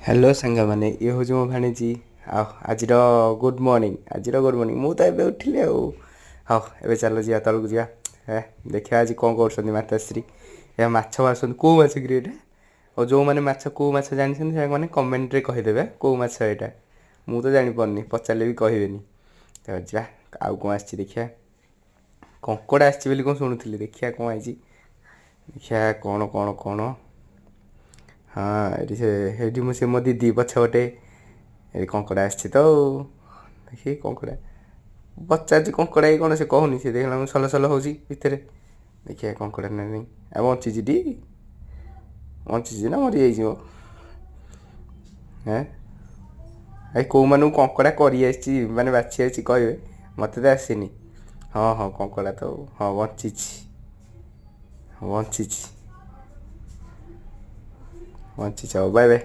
Hello सांग मैंने ये हूँ मो भाणीजी आज गुड मॉर्निंग मु तो एबे उठिले हाँ एबे चलो जी तलक जा है देखिए आज कौन कर माताश्री या माछ मार कौ माछ ग्रेट और जो मैंने माछ कौ माछ जानते मैंने कमेंट रे कहीदेवे कौ माछ यहाँ मु तो जापारे पचारे भी कहबेनि तो जा आउ कौन आसी देखिया कंकड़ा आसी कौन शुणुली देखिया कौन आई देखिया कौन कौन कौन हाँ ये मुझे मो दीदी पछपटे ये कंकड़ा आसी तो देखिए कंकड़ा पचार कंकड़ा कौन से कहूनी से देखला सल सल हो भितर देखिए कंकड़ा ना नहीं आ बंची टी बंची ना मरी जाइए हाँ आई कौ मानू कंकड़ा कर माने बाछी आसी कहे मत तो आसनी हाँ हाँ कंकड़ा तो हाँ बंची बंची बंची बाय बाय।